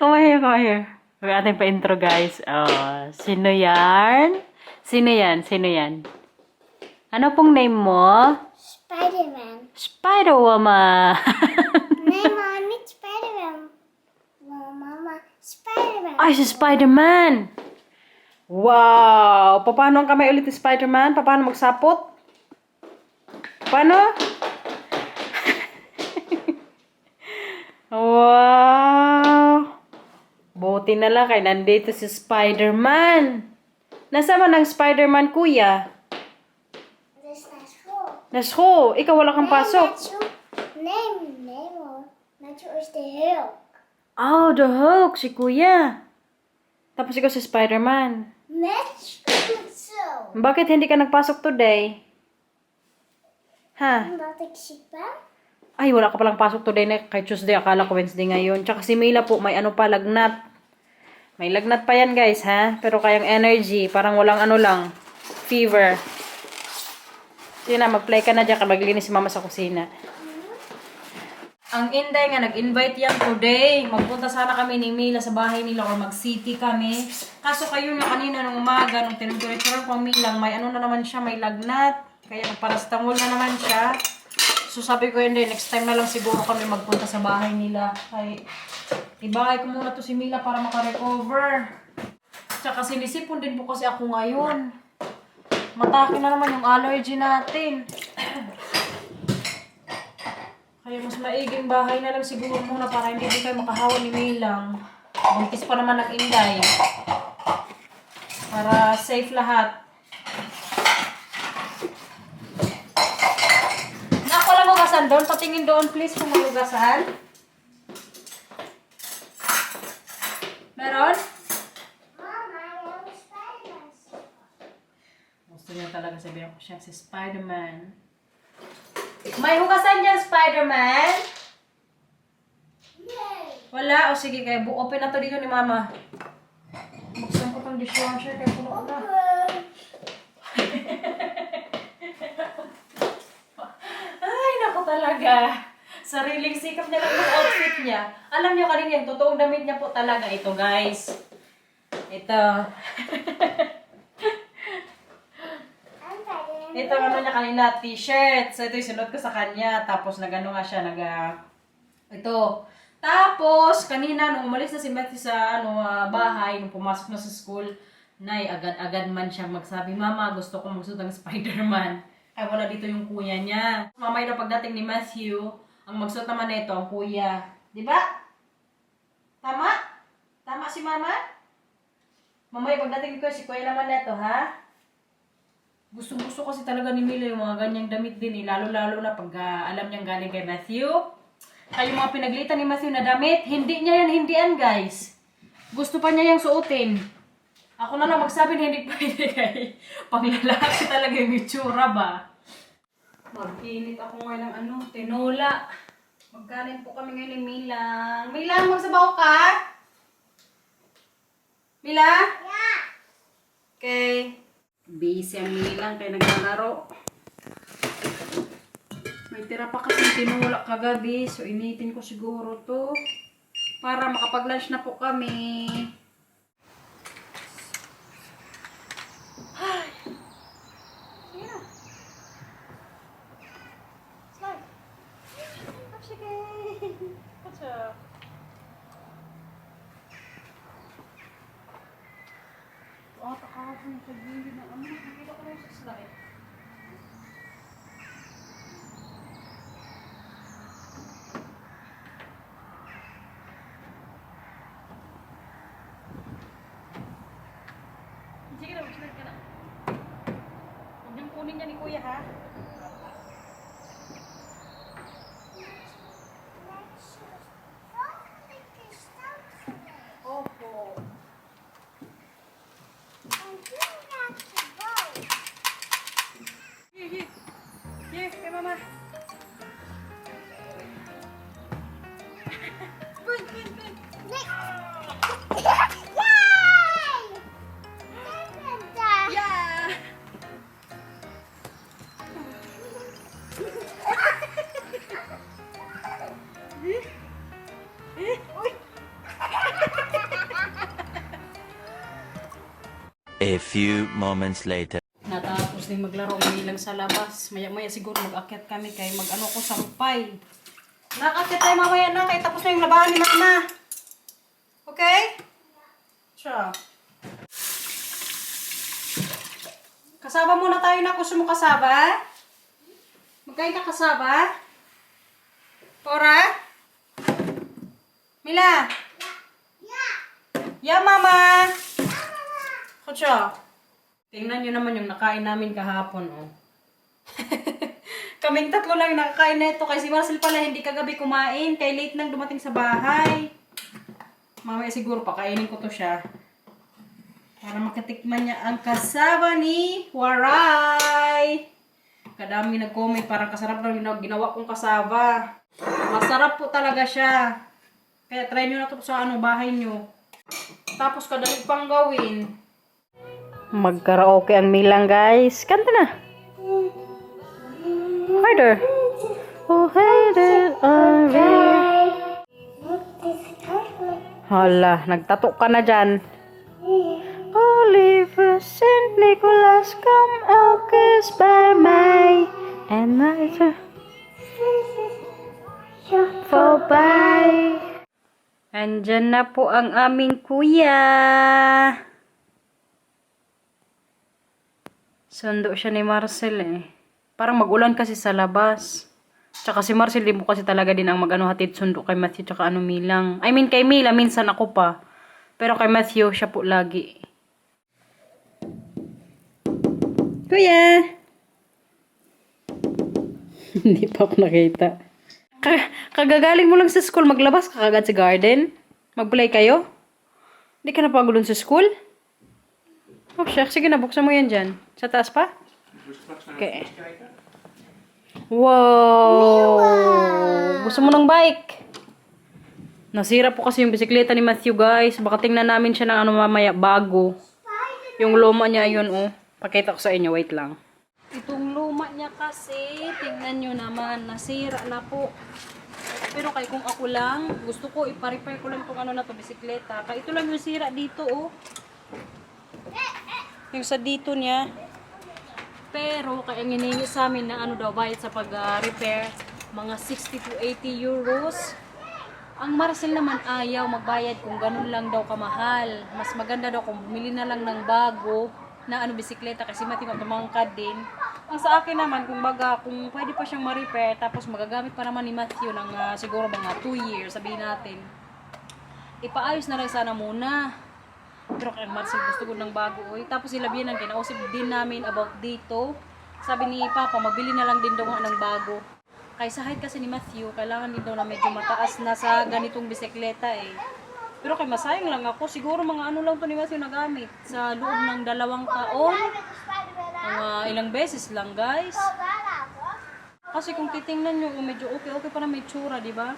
Come here. Huwag ating pa-intro, guys. Oh, sino yan? Sino yan? Sino yan? Ano pong name mo? Spider-Man. Spider-Woman. Name on it, Spider-Man. Mama, Spider-Man. Ay, si Spider-Man. Wow! Paano ang kamay ulit ni Spider-Man? Paano magsapot? Paano? Wow! Buti na lang kay nandito si Spider-Man. Nasaan ang Spider-Man, kuya? This is who? Nasko, ikaw wala kang pasok. Name is the Hulk. Oh, the Hulk, si kuya. Tapos ikaw si Spider-Man. Let's go. Bakit hindi ka nagpasok today? Ha? Bakit sipa? Ay, wala ka palang pasok today na kay Tuesday. Akala ko Wednesday ngayon. Tsaka si Mila po, may ano pa, lagnat. May lagnat pa yan, guys, ha? Pero kayang energy, parang walang ano lang, fever. Sige na, mag-play ka na dyan, maglinis si mama sa kusina. Ang Inday nga, nag-invite yan today. Magpunta sana kami ni Mila sa bahay nila or mag-city kami. Kaso kayo na kanina nung umaga, nung tinuturo ko Milang, may ano na naman siya, may lagnat. Kaya nagparastamol na naman siya. So sabi ko hindi, next time na lang siguro kami magpunta sa bahay nila. Ay, ibakay ko muna to si Mila para makarecover. Tsaka sinisipon din po kasi ako ngayon. Matake na naman yung allergy natin. Kaya mas maiging bahay na lang siguro muna para hindi din kayo makahawa ni Milang. Buntis pa naman ng Inday. Para safe lahat. Walang hugasan doon. Patingin doon, please, kung may hugasan. Meron? Mama, yung Spider-Man. Gusto niya talaga sabihin ko siya si Spider-Man. May hugasan dyan, Spider-Man? Yay! Wala? O sige, kaya open na to dito ni Mama. Buksan ko tong dishwasher kaya puno na. Ay, naku talaga. Sariling sikap niya lang yung outfit niya. Alam niyo kanina yung totoong damit niya po talaga. Ito, guys. Ito. Ito ano niya kanina, t-shirt. So, ito yung sunod ko sa kanya. Tapos, nagano nga siya, ito. Tapos, kanina, nung umalis na si Matthew sa bahay, nung pumasok na sa school, agad-agad man siyang magsabi, Mama, gusto kong magsuot ng Spider-Man. Ay, wala dito yung kuya niya. Mamaya na pagdating ni Matthew, ang magsuot naman nito, ang kuya. Di ba? Tama? Tama si Mama? Mamaya pagdating ko, si kuya naman nito, ha? Gusto kasi talaga ni Mila yung mga ganyang damit din, lalo-lalo na pag alam niyang galing kay Matthew. Kaya yung mga pinaglitan ni Matthew na damit, hindi niya yan hindian, guys. Gusto pa niya yung suotin. Ako na lang magsabi na hindi pwede kay panglalaki talaga yung itsura ba. Mag-init ako ngayon ng tinola. Magkanin po kami ngayon ni Milang. Milang, magsabaw ka? Mila? Yeah! Okay. Busy ang Milang kaya naglalaro. May tira pa kasi tinola kagabi. So, initin ko siguro to. Para makapag-lunch na po kami. Ay. Yeah. Slide. Sige. What's up? Takapon sa gilid ng nakikita ko lang sa slide. Sige na, mag-slide ka na. Huwag niyong kunin niya ni Kuya, ha? Opo. Here, kay Mama. Good. Yay! Yeah! A few moments later. Natapos din maglaro ngayon lang sa labas. Maya-maya siguro mag-akyat kami kay mag-ano ko sampay. Nakakyat tayo mamaya na kay tapos na yung labahan ni Mama. Okay? Siya. Kasaba muna tayo na. Gusto mo kasaba? Magkain ka kasaba? Cora? Mila? Yeah, Mama! Kutsa. Tingnan nyo naman yung nakain namin kahapon, oh. Kaming tatlo lang yung nakakain na ito. Kasi si Marcel pala hindi kagabi kumain. Kaya late nang dumating sa bahay. Mamaya siguro pakainin ko to siya. Para makatikman niya ang kasaba ni Waray. Kadami nag-comment. Parang kasarap lang yung ginawa kong kasaba. Masarap po talaga siya. Kaya try nyo na to sa bahay nyo. Tapos kadali pang gawin. Mag-karaoke ang Milang, guys. Kanta na. Harder. Oh, harder. Hala, nagtato ka na dyan. Oliver, St. Nicholas, come out kiss by my and my for bye. Andyan na po ang aming kuya. Sundo siya ni Marcel eh. Parang mag-ulan kasi sa labas. Tsaka si Marcel, di mo kasi talaga din ang hatid sundo kay Matthew tsaka Milang. I mean kay Mila, minsan ako pa. Pero kay Matthew, siya po lagi. Kuya! Hindi pa ako nakita. Kagagaling mo lang sa school, maglabas ka kagad sa garden? Mag-play kayo? Hindi ka napagulon sa school? Oh, shucks. Sige na, buksan mo yan dyan. Sa taas pa? Okay. Wow! Gusto mo ng bike? Nasira po kasi yung bisikleta ni Matthew, guys. Baka tingnan namin siya ng mamaya bago. Yung luma niya, yun, oh. Pakita ko sa inyo, wait lang. Itong luma niya kasi, tingnan nyo naman, nasira na po. Pero kay kung ako lang, gusto ko, ipa-repair ko lang itong na to, bisikleta. Kaya ito lang yung sira dito, oh. Yung sa dito niya. Pero, kaya hiningi sa amin na daw, bayad sa pag-repair, mga 60 to 80 euros. Ang Marcel naman ayaw magbayad kung ganun lang daw kamahal. Mas maganda daw kung bumili na lang ng bago na bisikleta kasi tumangkad din. Ang sa akin naman, kung pwede pa siyang ma-repair, tapos magagamit pa naman ni Matthew ng siguro mga 2 years, sabihin natin, ipaayos na lang sana muna. Pero kay Marcel gusto ko ng bago, oy. Tapos sila biyan ang kinausap din namin about dito. Sabi ni Papa, mabili na lang din daw ng bago. Kaya sa height kasi ni Matthew, kailangan din daw na medyo mataas na sa ganitong bisikleta eh. Pero kay masayang lang ako, siguro mga lang to ni Matthew nagamit. Sa loob ng 2 taon, mga ilang beses lang guys. Kasi kung titingnan nyo, medyo okay pa na may tsura, di ba?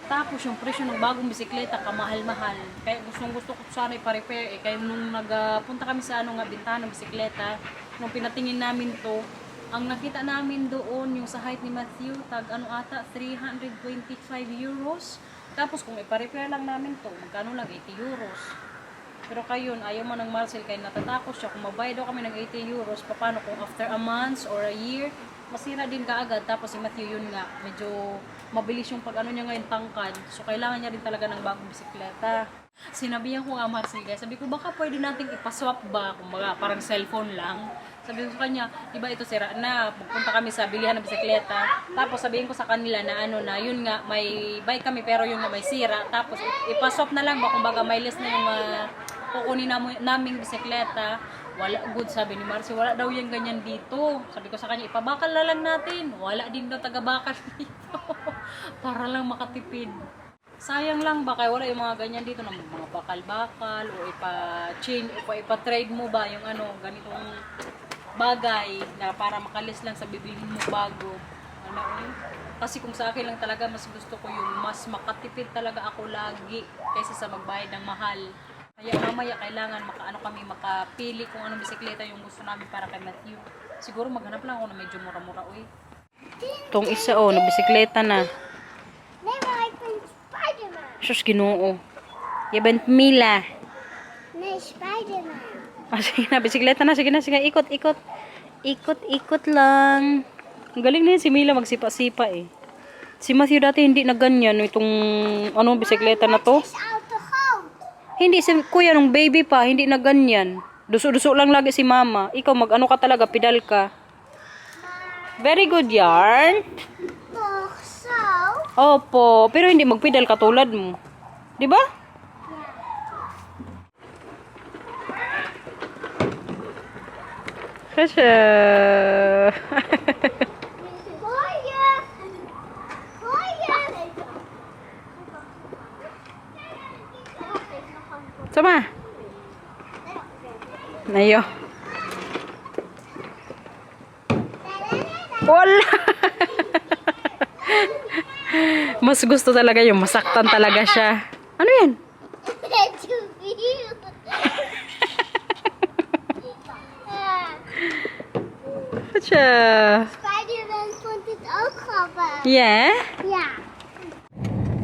Tapos yung presyo ng bagong bisikleta, kamahal-mahal. Kaya gusto ko sana ipa-repair eh. Kaya nung nagpunta kami sa bintahan ng bisikleta, nung pinatingin namin to, ang nakita namin doon, yung sa height ni Matthew, tag 325 euros. Tapos kung ipa-repair lang namin to, magkano lang 80 euros. Pero kayon, ayaw mo ng Marcel, kaya natatakot siya. Kung mabayad daw kami ng 80 euros, paano kung after a month or a year, masira din kaagad. Tapos si Matthew yun nga, medyo mabilis yung niya ngayon tangkad. So kailangan niya rin talaga ng bagong bisikleta. Sinabihan ko nga Marcel guys, sabi ko baka pwede nating ipaswap ba, kumbaga parang cellphone lang. Sabi ko sa kanya, diba ito sira na, pupunta kami sa bilihan ng bisikleta. Tapos sabihin ko sa kanila na na, yun nga, may bike kami pero yung nga may sira. Tapos ipaswap na lang ba, kumbaga may list na yung kukunin naming bisikleta. Wala good, sabi ni Marcy, wala daw yung ganyan dito. Sabi ko sa kanya, ipabakal na lang natin. Wala din daw taga-bakal dito. Para lang makatipid. Sayang lang ba, kaya wala yung mga ganyan dito na mga bakal-bakal o ipa-chain, ipa-trade mo ba yung ganitong bagay na para makalis lang sa bibilhin mo bago. Kasi kung sa akin lang talaga, mas gusto ko yung mas makatipid talaga ako lagi kaysa sa magbayad ng mahal. Kaya mamaya kailangan kami makapili kung anong bisikleta yung gusto namin para kay Matthew. Siguro maghanap lang ako na medyo mura-mura, uy. Itong isa, na-bisikleta na. Spider-Man. Sus, Ginoo. Yabant Mila. No, Spider-Man. Ah, sige na, bisikleta na. Sige na, sige. Ikot, ikot. Ikot, ikot lang. Ang galing na yun si Mila magsipa-sipa eh. Si Matthew dati hindi na ganyan. Itong, ano, bisikleta na to. It's out the home. Hindi, si kuya nung baby pa, hindi na ganyan. Duso-duso lang lagi si mama. Ikaw, mag-ano ka talaga, pedal ka. Very good yarn. Oh, so. Opo, pero hindi magpedal katulad mo. Di ba? Kasha. Kuya. Kuya. Sama. Nayo. Wala. Mas gusto talaga yung masaktan talaga siya. Ano yan? That's too cute. Kasha. Spider-Man put it all cover. Yeah? Yeah.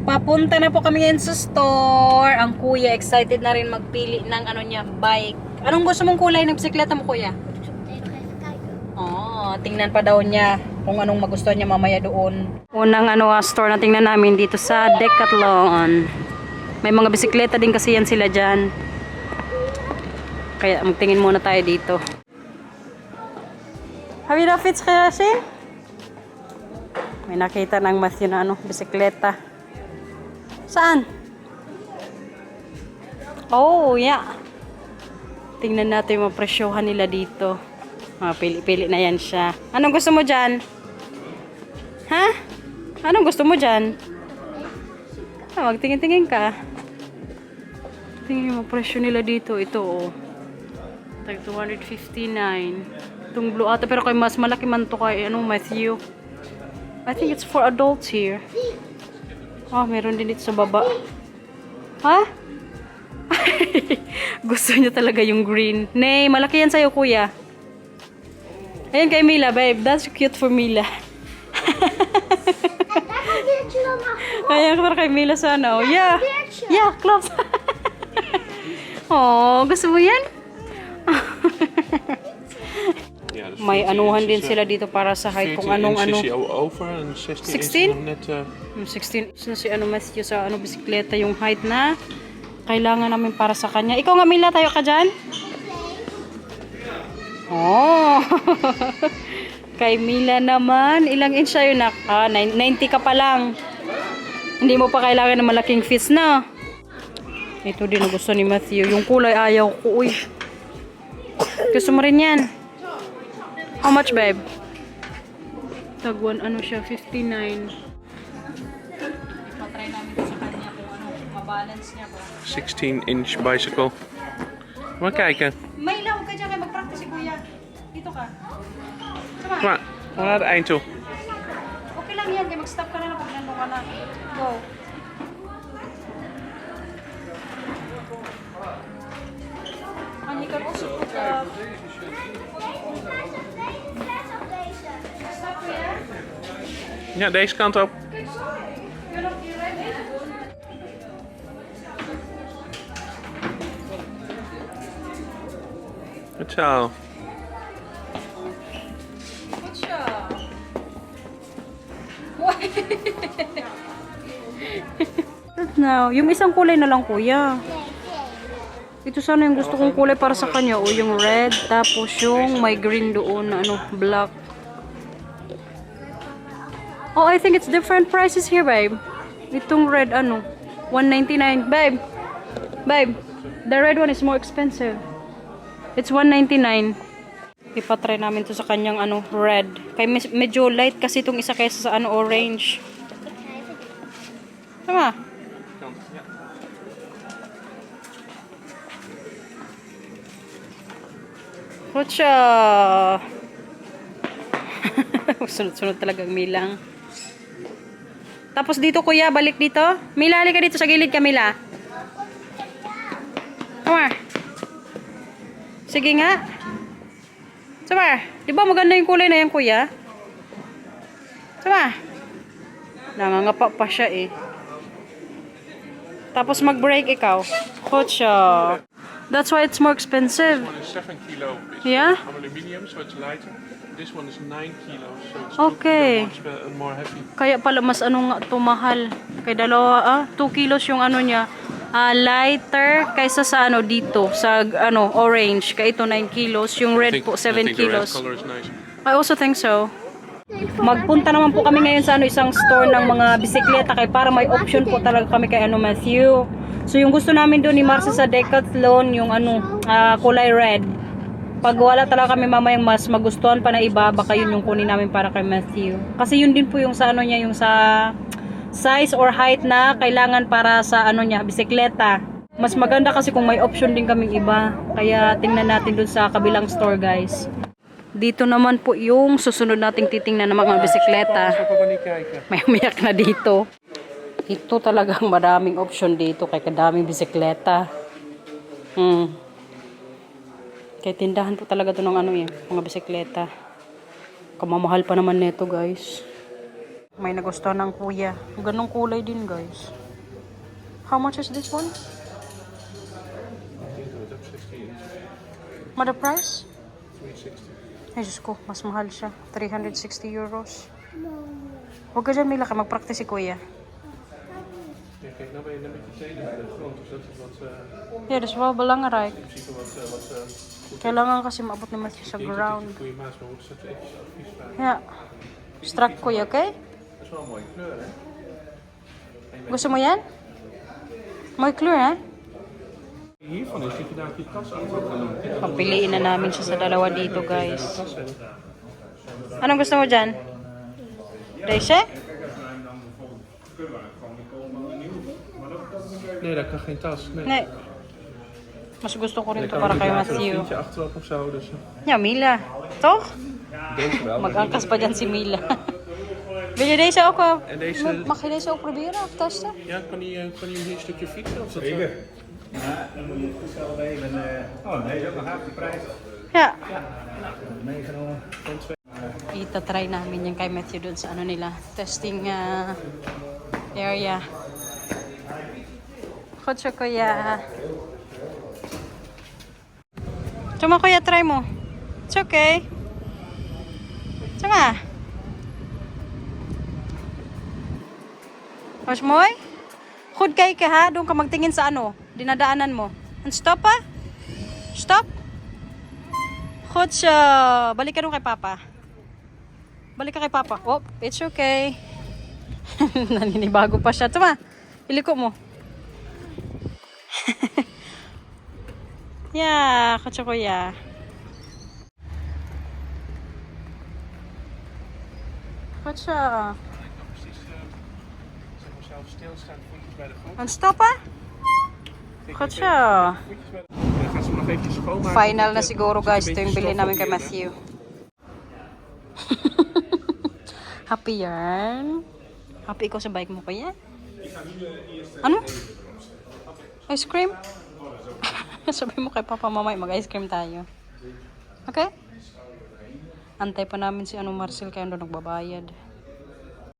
Papunta na po kami ngayon sa store. Ang kuya excited na rin magpili ng ano niya, bike. Anong gusto mong kulay ng bisikleta mo, kuya? Oh, tingnan pa daw niya kung anong magustuhan niya mamaya doon. Unang store na tingnan namin dito sa Decathlon. May mga bisikleta din kasi yan sila dyan. Kaya magtingin muna tayo dito. Havira fits kaya siya? May nakita ng Matthew na bisikleta. Saan? Oh, yeah. Tingnan natin yung presyohan nila dito. Pili-pili na yan siya. Anong gusto mo dyan? Ha? Anong gusto mo dyan? Magtingin-tingin ka. Tingin yung presyo nila dito. Ito, oh. Tag 259. Itong blue ata. Pero kay mas malaki man to kay Matthew. I think it's for adults here. Oh, meron din dito sa baba. Ha? Gusto niya talaga yung green. Nay, malaki yan sa'yo, kuya. Ayan kay Mila, babe. That's cute for Mila. Ayan para kay Mila sana. Oh, yeah. Yeah, close. Oh, gusto mo yan? May anuhan din sila dito para sa height kung anong ano. 16? 16 na si Matthew sa bisikleta yung height na kailangan namin para sa kanya. Ikaw nga Mila, tayo ka dyan? Oh. Kay Mila naman, ilang inch sa'yo na? 90 ka pa lang. Hindi mo pa kailangan ng malaking fist na. Ito din ang gusto ni Matthew. Yung kulay ayaw ko. Uy. Gusto mo rin yan? How much, babe? Tagwan, siya, 59. Ipatry namin sa kanya kung mabalance niya ba. 16-inch bicycle. Maar kijken. May ilaw ka dyan, kaya mag-practice si kuya. Dito ka. Come Kom maar, we gaan naar het eind toe. Okay lang yan, kaya mag-stop ka na pag nandun ka na. Go. And you can also put stop kuya. Ja, deze kant op. You're ready? Goed zo. Good job. Now, yung isang kulay na lang kuya. Ito sana yung gusto kong kulay para sa kanya. O yung red, tapos yung may green doon na black. Oh, I think it's different prices here, babe. Itong red, 199. Babe, the red one is more expensive. It's 199. Ipatry namin to sa kanyang red. Kaya medyo light kasi itong isa kaysa sa orange. Tama. Rocha. Sunod-sunod talagang Milang. Tapos dito kuya, balik dito. Mila, halika dito sa gilid ka, Mila. Come on. Sige nga. Sama. Di ba maganda yung kulay na yan, kuya? Sama. Nangangapa pa siya eh. Tapos mag-break ikaw. Hot siya. That's why it's more expensive. This one is 7 kilo. It's Yeah? aluminium, so it's lighter. This one is 9 kilos, so it's Okay. 2 kilo more heavy. Kaya pala mas ano nga to mahal. Kay dalawa, 2 kilos yung ano niya. Lighter kaysa sa ano dito, sa ano orange. Kaya ito 9 kilos. Yung red po 7 I think the red kilos. color is nice. I also think so. Magpunta naman po kami ngayon sa ano isang store ng mga bisikleta kay para may option po talaga kami kay ano Matthew. So yung gusto namin doon ni Marcy sa Decathlon yung ano kulay red. Pag wala talaga kami mamayang mas magustuhan pa na iba, baka yun yung kunin namin para kay Matthew. Kasi yun din po yung sa ano niya, yung sa size or height na kailangan para sa ano niya, bisikleta. Mas maganda kasi kung may option din kaming iba. Kaya tingnan natin doon sa kabilang store, guys. Dito naman po yung susunod nating titingnan ng mga bisikleta. Zo pa niet kijken. May umiyak na dito. Ito talagang maraming option dito kay kadaming bisikleta. Kaya tindahan po talaga to ng ano mga bisikleta. Kamamahal pa naman nito, guys. May nagustuhan ng kuya. Ganong kulay din, guys. How much is this one? What the price? 360. Ay, Diyos ko, mas mahal siya. 360 euros. Huwag ka dyan, Mila, ka mag-practice si kuya. Ja, kijk, nou ben je net met je tenen bij de grond, dus dat is wat, Yeah, dat is wel belangrijk. in principe wat goed. Kailangan kasi maabot naman siya sa Ik denk dat ground. het een goede maat is, maar we moeten straks eventjes advies vragen. Yeah. Strak kuya, okay? Dat is wel een mooie kleur, hè? Gusto mo yan? May kleur, ha? Hiervan is dat je daar op je tas achter kan doen. Papiliin na namin siya sa dalawa dito, guys. Tas hebben. Anong gusto mo dyan? Deze? Nee, dat kan geen tas. Nee. Nee. Mas gusto ko rin Dan to kan para je kay later een Matthew. vriendje achterop of zo, dus Ja, Mila. Toch? deze wel. maar Mag-angkas pa dyan si Mila. Wil je deze ook? En deze- Mag je deze ook proberen of testen? Ja, kan hij hier een stukje fietsen? Of dat, Zeker. Ja, dan moet je het toestel even. Oh nee, dat is ook nog half de prijs. Ja. Meegenomen. Itatry namin yung kay Matthew dun sa ano nila. Testing area. Goed zo, kuya. Tuma, kuya, try mo. It's okay. Tuma. Was mooi? Goed kijken, ha? Doon ka magtingin sa ano. Dinadaanan mo. And stop, ha? Stop. Goed zo. Balik ka doon kay Papa. Balik ka kay Papa. Oh, it's okay. Naninibago pa siya. Tuma, iliko mo. Yeah, goed zo, kuya. Goed zo. precies zeg maar zelf stilstaan, voetjes bij de grond. And stop, ha? Goed zo. Voetjes bij de grond. Dan gaan ze hem nog eventjes schoonmaken. Final na siguro, guys. Ito yung bilhin namin kay Matthew. Happy yarn? Happy ikaw sa bike mo, kuya? Ano? Ice cream? Sabi mo kay Papa Mamay, mag-ice cream tayo. Okay? Antay pa namin si Marcel kaya doon nagbabayad.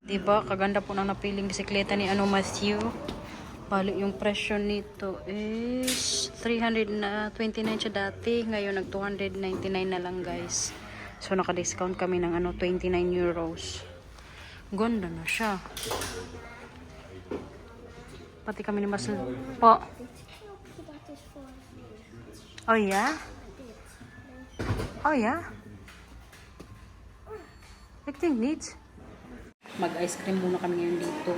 Diba? Kaganda po ng napiling bisikleta ni Matthew. Bali yung presyo nito is 329 siya dati. Ngayon nag 299 na lang, guys. So naka-discount kami ng 29 euros. Ganda na siya. Pati kami ni Marcel. Po. Oh yeah? Oh yeah? Ik think neat. Mag-ice cream muna kami ngayon dito.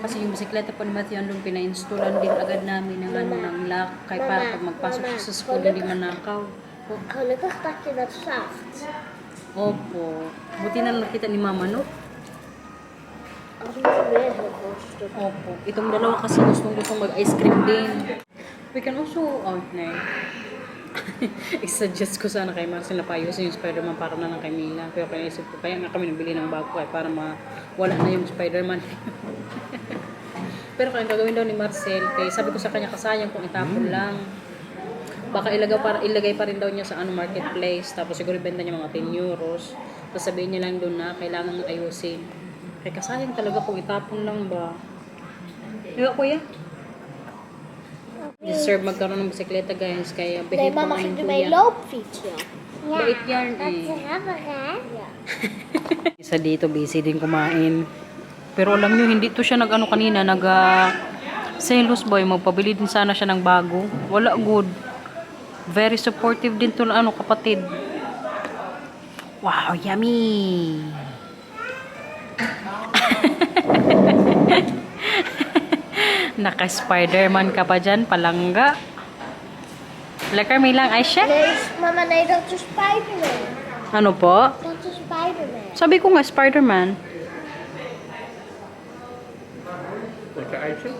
Kasi yung bisikleta po ni Matthew andun, pina-installan din agad namin ng ng lock. Kaya para pag magpasok siya sa school, hindi manakaw. Gelukkig dat je dat zacht. Opo. Buti na nakita ni Mama, no? Als we weer heel groot stuk. Opo. Itong dalawa kasi gustong mag-ice cream din. We can also, nee. I-suggest ko sana kay Marcel na paayusin yung Spider-Man para na lang kay Mila. Pero kaya isip ko, kaya nga kami nabili ng bago kaya para wala na yung Spider-Man. Pero kaya gagawin daw ni Marcel, kaya sabi ko sa kanya kasayang kung itapon lang. Baka ilagay pa rin daw niya sa marketplace. Tapos siguro ibenta niya mga 10 euros. Tapos sabihin niya lang doon na kailangan ayusin. Kaya kasayang talaga kung itapon lang ba. Diba, kuya? Deserve magkaroon ng bisikleta guys. Kaya Nee, behave mama pa ging ng ermee kuya. loopfietsen. Bait yan eh. grappig, hè? Ja. Isa dito busy din kumain. Pero alam nyo, hindi to siya nag-ano kanina, selos boy, magpabili din sana siya ng bago. Wala good. Very supportive din to na ano, kapatid. Wow, yummy! Naka-Spider-Man ka pa dyan, palangga. Lekker lang, Aisha? Nee, mama, nee, dat is Spider-Man. Ano po? Dat is Spider-Man. Sabi ko nga, Spider-Man. Lekker eitje.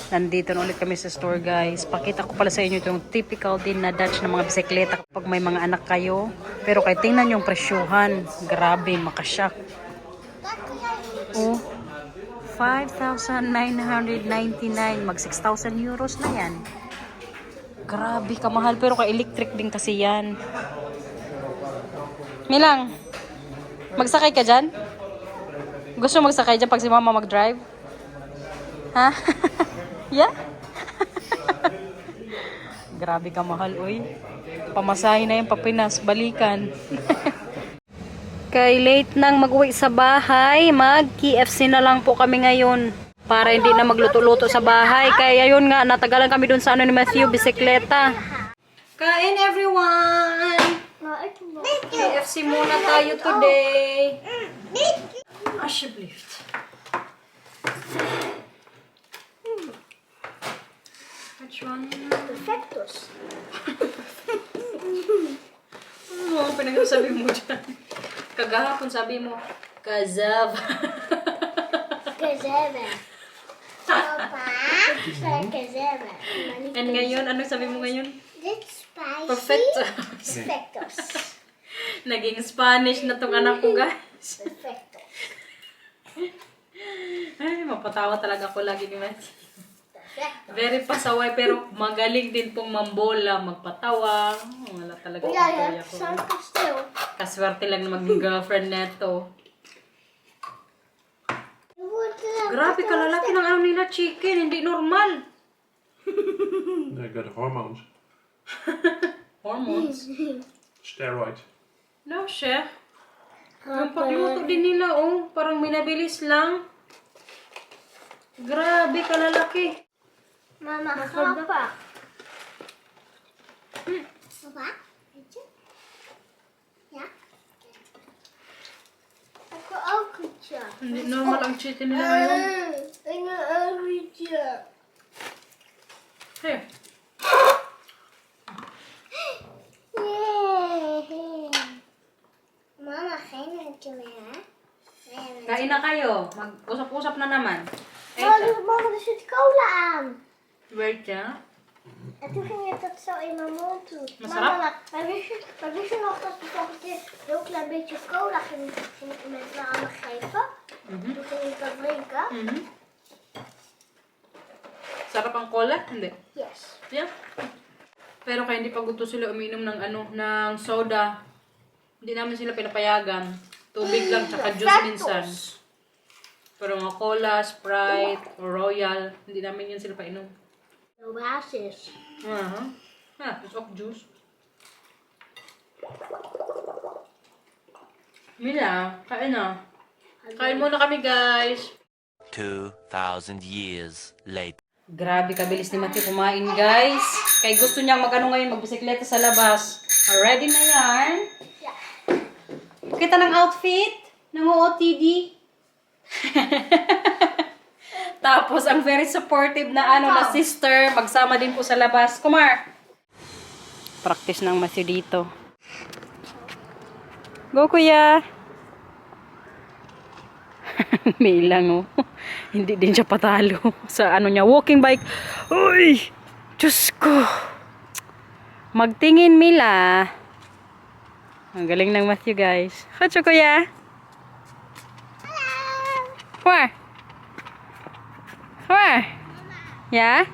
Nandito na ulit kami sa store guys. Pakita ko pala sa inyo itong typical din na Dutch na mga bisikleta kapag may mga anak kayo. Pero kaya tingnan yung presyuhan. Grabe, makashock. Oh, 5,999. Mag 6,000 euros na yan. Grabe, kamahal. Pero kay electric din kasi yan. Milang, magsakay ka dyan? Gusto magsakay dyan pag si mama mag-drive? Ha? Yeah? Grabe ka mahal, uy. Pamasahin na yung papinas, balikan. Kay late nang mag-uwi sa bahay, mag-KFC na lang po kami ngayon. Para hindi na magluto-luto sa bahay. Kaya yun nga, natagalan kami dun sa ano ni Matthew, bisikleta. Kain everyone! Nou, ik nog. KFC muna tayo today. Alsjeblieft. Which one? Perfectos. Ano ang pinagsasabi mo dyan? Kagahapon sabi mo, Kazav. Kazebe. Papa. Kazebe. And ngayon, ano sabi mo ngayon? Dit spicy. Perfecto. Perfectos. Naging Spanish na tong anak ko, guys. Perfectos. Ay, mapatawa talaga ako lagi ni Matthew. Perfectos. Very pasaway, pero magaling din pong mambola, magpatawa. Wala talaga Ja, yung je kuya hebt ko. zo'n kasteel. Kaswerte lang na maging girlfriend neto. Grabe, kalalaki ng ano nila, chicken. Hindi normal. They've got hormones. Hormones. Steroid. No, chef. Yung pagluto din nila, oh. Parang minabilis lang. Grabe, kalalaki. Mama, grappig. Papa, weet je? Ja? Ik wil ook ietsje. Hindi normal ang chicken nila ngayon. Ik wil ook ietsje. Hey, Nee. Mama, geen etje meer, hè? Nee, kain na kayo. Mag-usap-usap na naman. Mama, er zit cola aan. Wait, ja. En toen ging het dat zo in mijn mond doen. Masarap? Maar wist je nog dat we volgende keer een heel klein beetje cola gingen met mama geven? Toen ging ik dat drinken. Sarap ang cola? Hindi. Yes. Yeah. Pero kaya hindi pa gusto sila uminom ng ng soda. Hindi namin sila pinapayagan. Tubig lang, tsaka juice minsan. Pero mga cola, Sprite, or Royal, hindi namin yun sila painom. Oasis. Dus ook juice. Mila, kain na. Kain muna kami, guys. 2,000 years later. Grabe, kabilis ni Matthew kumain, guys. Kaya gusto niyang mag-ano ngayon, magbisikleta sa labas. Ready na yan? Kita ng outfit? Ng OOTD? Tapos, ang very supportive na na sister, magsama din po sa labas. Kumar! Practice ng Matthew dito. Go, kuya! May lang, oh. Hindi din siya patalo sa ano niya, walking bike. Uy! Diyos ko! Magtingin, Mila. Ang galing ng Matthew, guys. Hatcho, kuya! Where? Where? Ja?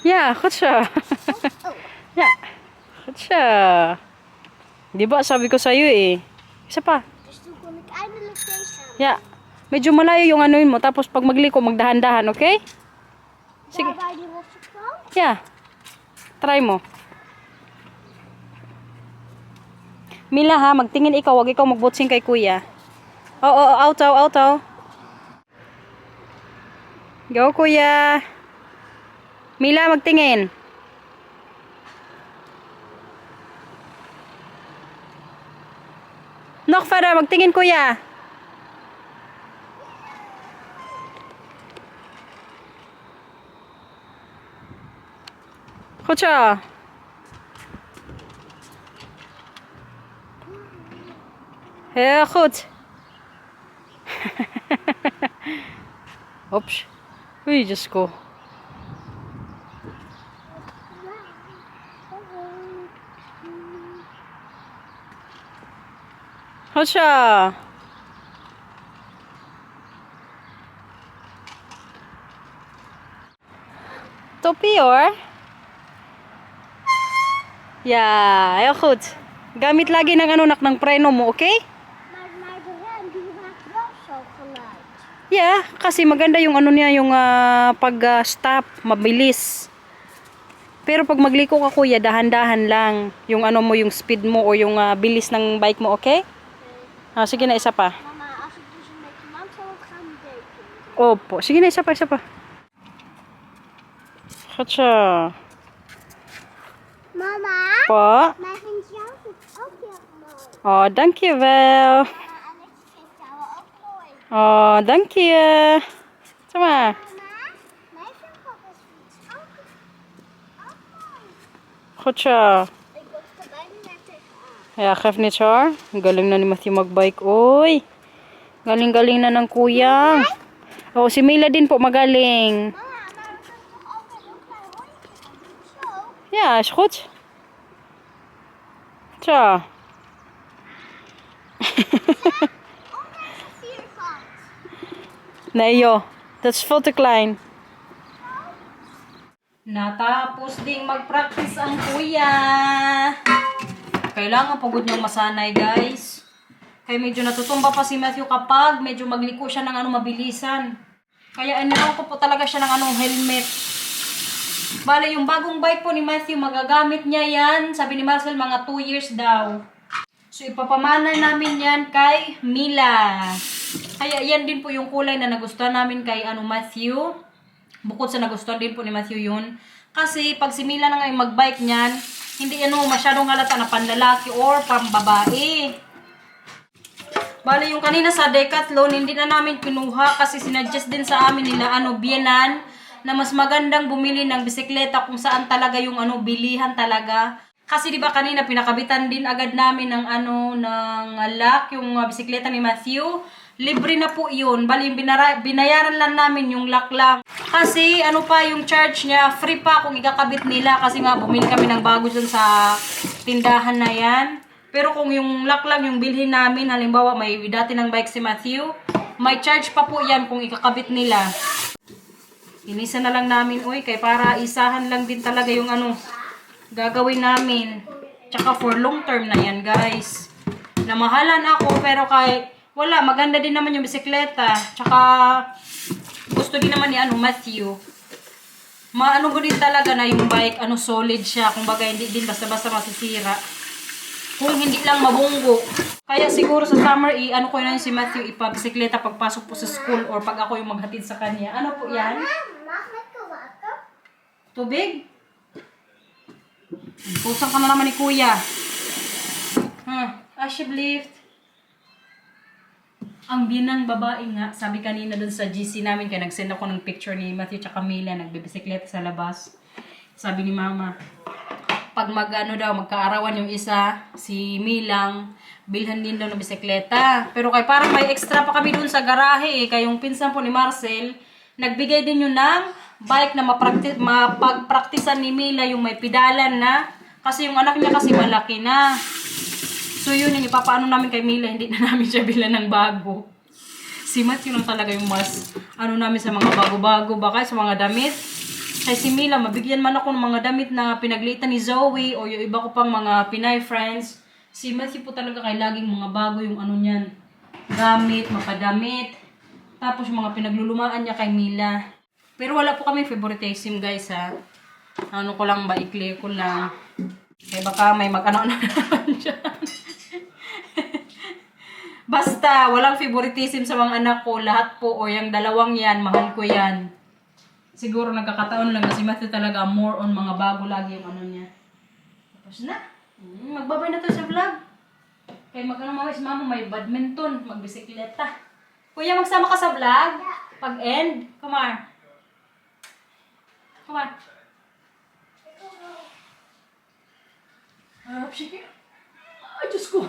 Ja, goed zo. Ja, goed zo. Di ba sabi ko sa'yo eh. Isa pa. Dus toen kon ik eindelijk deze aan. Yeah. Medyo malayo yung ano mo. Tapos pag magliko, magdahan-dahan, okay? Sige. Daar bij die rosse krant. Yeah. Try mo. Mila ha, magtingin ikaw. Wag ikaw magbotsing kay kuya. Oo, auto. Go, kuya. Mila, magtingin. Knock further, magtingin kuya. Goed zo. Heel goed. Ops. Oei, just go. Goed zo. Toppie hoor. Ja, heel goed. Gamit lagi ng ano nak ng preno mo, okay? Maar de rem die maakt wel zo geluid. Yeah, kasi maganda yung ano niya, yung pag-stop, mabilis. Pero pag magliko ka kuya, dahan-dahan lang. Yung ano mo, yung speed mo o yung bilis ng bike mo, okay? Sige na, isa pa. Mama, als ik dus een beetje langzaam op ga, niet tekenen. Opo, sige na, isa pa. Gotcha. Mama, Po. mij vindt jouw voet ook heel mooi. Oh, dankjewel. En ik vind jou ook mooi. Oh, dank je. Zeg maar. Mama, mij vindt papa's fiets ook mooi. Gotcha. Ik wil er bijna net tegenaan. Ja, geef niet hoor. Ang galing na ni Matthew magbike. Uy. Galing-galing na ng kuya. Oh, si Mila din po magaling. Mama, maar we kunnen toch ook een heel klein rondje gaan doen? Zo. Ja, is goed. Zo. Ondanks de vierkant. Nee joh, dat is veel te klein. Natapos ding mag-practice ang kuya. Kailangan pagod niyang masanay guys. Kaya medyo natutumba pa si Matthew kapag medyo magliko siya ng ano mabilisan. Kaya iniwan ko po talaga siya ng anong helmet. Bale, yung bagong bike po ni Matthew, magagamit niya yan. Sabi ni Marcel, mga 2 years daw. So, ipapamana namin yan kay Mila. Kaya yan din po yung kulay na nagustuhan namin kay Matthew. Bukod sa nagustuhan din po ni Matthew yun. Kasi pag si Mila na ngayon magbike niyan, hindi masyadong halata na panlalaki or pambabae. Bale, yung kanina sa Decathlon, hindi na namin pinuha kasi sinuggest din sa amin nila Bienan na mas magandang bumili ng bisikleta kung saan talaga yung bilihan talaga. Kasi di ba kanina pinakabitan din agad namin ng ng lock yung bisikleta ni Matthew. Libre na po yun. Bali, binayaran lang namin yung lock lang. Kasi pa yung charge niya, free pa kung ikakabit nila. Kasi nga bumili kami ng bago dyan sa tindahan na yan. Pero kung yung lock lang yung bilhin namin, halimbawa may dati ng bike si Matthew, may charge pa po yan kung ikakabit nila. Inisa na lang namin, kay para isahan lang din talaga yung gagawin namin. Tsaka for long term na yan, guys. Namahalan ako, pero wala, maganda din naman yung bisikleta. Tsaka, gusto din naman ni Matthew. Maano ko din talaga na yung bike, solid siya. Kung bagay, hindi din basta-basta masisira. Kung hindi lang mabunggo. Kaya siguro sa summer, ko na si Matthew ipabisikleta pagpasok po sa school or pag ako yung maghatid sa kanya. Ano po yan? Mag met water? Tubig? Pusang ka na naman ni kuya. Alsjeblieft. Ang binang babae nga, sabi kanina dun sa GC namin, kaya nag-send ako ng picture ni Matthew tsaka Mila, nagbibisikleta sa labas. Sabi ni Mama, pag magkaarawan yung isa, si Milang, bilhan din daw ng bisikleta. Pero parang may extra pa kami dun sa garahe kaya yung pinsan po ni Marcel, nagbigay din yun ng bike na mapagpraktisan ni Mila yung may pedalan na. Kasi yung anak niya kasi malaki na. So yun yung ipapaano namin kay Mila, hindi na namin siya bilan ng bago. Si Matthew lang talaga yung mas, namin sa mga bago-bago, baka sa mga damit. Kaya si Mila, mabigyan man ako ng mga damit na pinaglitan ni Zoe o yung iba ko pang mga Pinay friends. Si Matthew po talaga kay laging mga bago yung niyan. gamit, mapadamit. Tapos yung mga pinaglulumaan niya kay Mila. Pero wala po kami favoritism guys ha. Ano ko lang ba, i-clear ko lang. Kaya baka may mag-ano na naman dyan. Basta, walang favoritism sa mga anak ko. Lahat po, o yung dalawang yan, mahal ko yan. Siguro nagkakataon lang na si Matthew talaga more on mga bago lagi yung ano niya. Tapos na. Magbabay na to sa vlog. Kaya mag-ano mamaya si mama, may badminton, magbisikleta. Kuya, magsama ka sa vlog? Pag-end? Come on. Come on. Sige. Ay, Diyos ko.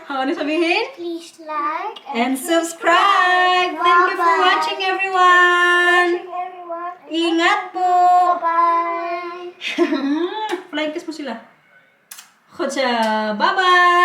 Ano sabihin? Please like And subscribe! Thank you for watching, everyone! everyone. Ingat po! Bye. Flying kiss mo sila. Bye-bye!